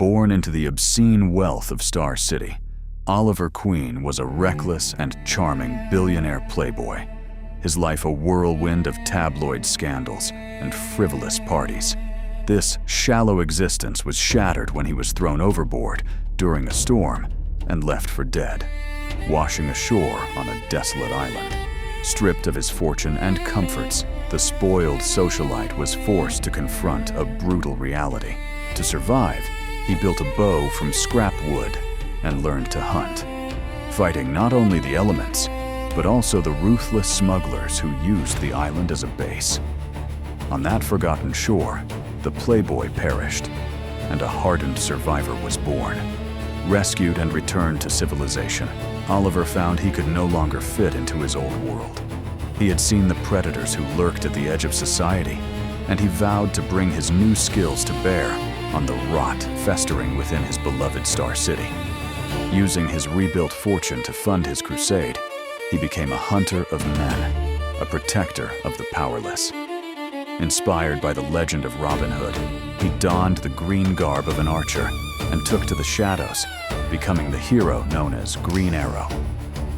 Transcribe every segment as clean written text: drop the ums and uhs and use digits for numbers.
Born into the obscene wealth of Star City, Oliver Queen was a reckless and charming billionaire playboy, his life a whirlwind of tabloid scandals and frivolous parties. This shallow existence was shattered when he was thrown overboard during a storm and left for dead, washing ashore on a desolate island. Stripped of his fortune and comforts, the spoiled socialite was forced to confront a brutal reality. To survive, he built a bow from scrap wood and learned to hunt, fighting not only the elements, but also the ruthless smugglers who used the island as a base. On that forgotten shore, the playboy perished, and a hardened survivor was born. Rescued and returned to civilization, Oliver found he could no longer fit into his old world. He had seen the predators who lurked at the edge of society, and he vowed to bring his new skills to bear on the rot festering within his beloved Star City. Using his rebuilt fortune to fund his crusade, he became a hunter of men, a protector of the powerless. Inspired by the legend of Robin Hood, he donned the green garb of an archer and took to the shadows, becoming the hero known as Green Arrow.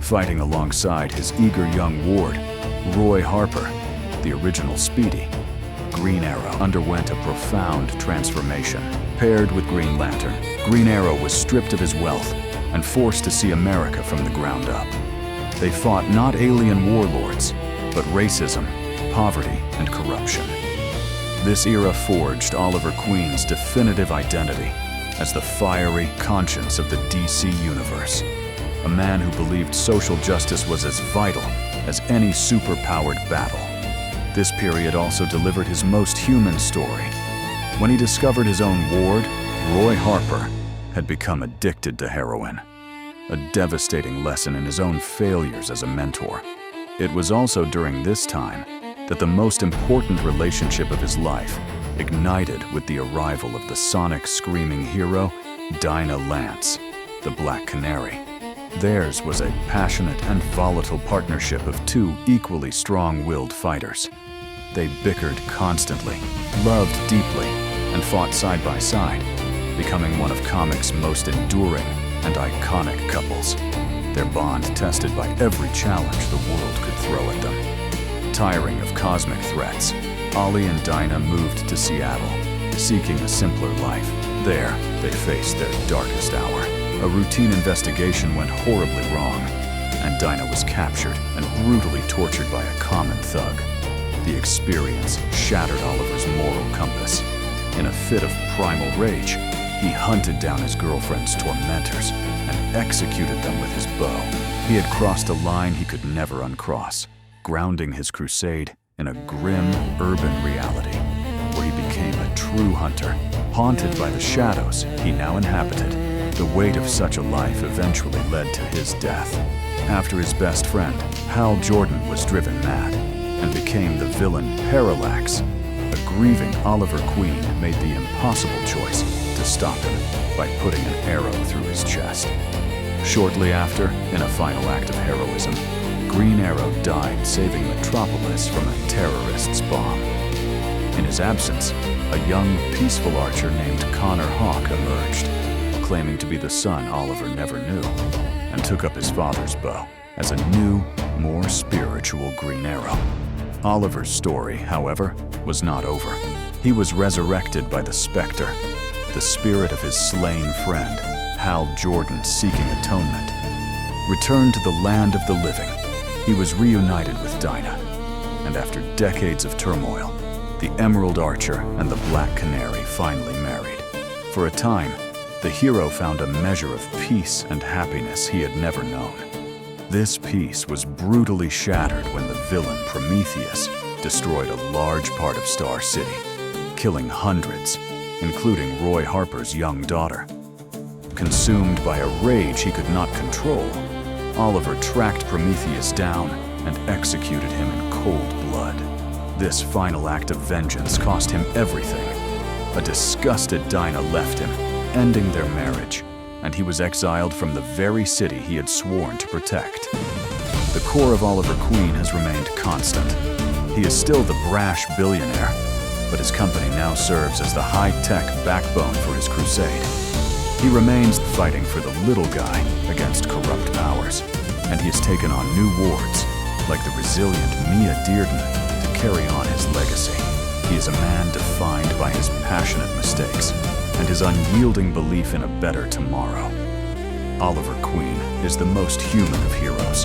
Fighting alongside his eager young ward, Roy Harper, the original Speedy, Green Arrow underwent a profound transformation. Paired with Green Lantern, Green Arrow was stripped of his wealth and forced to see America from the ground up. They fought not alien warlords, but racism, poverty, and corruption. This era forged Oliver Queen's definitive identity as the fiery conscience of the DC Universe, a man who believed social justice was as vital as any super-powered battle. This period also delivered his most human story. When he discovered his own ward, Roy Harper had become addicted to heroin, a devastating lesson in his own failures as a mentor. It was also during this time that the most important relationship of his life ignited with the arrival of the sonic screaming hero, Dinah Lance, the Black Canary. Theirs was a passionate and volatile partnership of two equally strong-willed fighters. They bickered constantly, loved deeply, and fought side by side, becoming one of comics' most enduring and iconic couples. Their bond tested by every challenge the world could throw at them. Tiring of cosmic threats, Ollie and Dinah moved to Seattle, seeking a simpler life. There, they faced their darkest hour. A routine investigation went horribly wrong, and Dinah was captured and brutally tortured by a common thug. The experience shattered Oliver's moral compass. In a fit of primal rage, he hunted down his girlfriend's tormentors and executed them with his bow. He had crossed a line he could never uncross, grounding his crusade in a grim urban reality, where he became a true hunter, haunted by the shadows he now inhabited. The weight of such a life eventually led to his death. After his best friend, Hal Jordan, was driven mad and became the villain Parallax, a grieving Oliver Queen made the impossible choice to stop him by putting an arrow through his chest. Shortly after, in a final act of heroism, Green Arrow died saving Metropolis from a terrorist's bomb. In his absence, a young, peaceful archer named Connor Hawke emerged, claiming to be the son Oliver never knew, and took up his father's bow as a new, more spiritual Green Arrow. Oliver's story, however, was not over. He was resurrected by the Spectre, the spirit of his slain friend, Hal Jordan, seeking atonement. Returned to the land of the living, he was reunited with Dinah, and after decades of turmoil, the Emerald Archer and the Black Canary finally married. For a time, the hero found a measure of peace and happiness he had never known. This peace was brutally shattered when the villain Prometheus destroyed a large part of Star City, killing hundreds, including Roy Harper's young daughter. Consumed by a rage he could not control, Oliver tracked Prometheus down and executed him in cold blood. This final act of vengeance cost him everything. A disgusted Dinah left him, ending their marriage, and he was exiled from the very city he had sworn to protect. The core of Oliver Queen has remained constant. He is still the brash billionaire, but his company now serves as the high-tech backbone for his crusade. He remains fighting for the little guy against corrupt powers, and he has taken on new wards, like the resilient Mia Dearden, to carry on his legacy. He is a man defined by his passionate mistakes and his unyielding belief in a better tomorrow. Oliver Queen is the most human of heroes,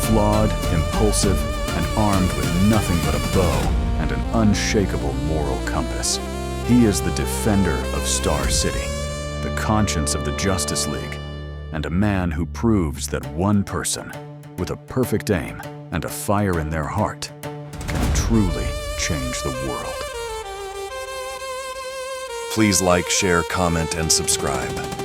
flawed, impulsive, and armed with nothing but a bow and an unshakable moral compass. He is the defender of Star City, the conscience of the Justice League, and a man who proves that one person, with a perfect aim and a fire in their heart, can truly change the world. Please like, share, comment, and subscribe.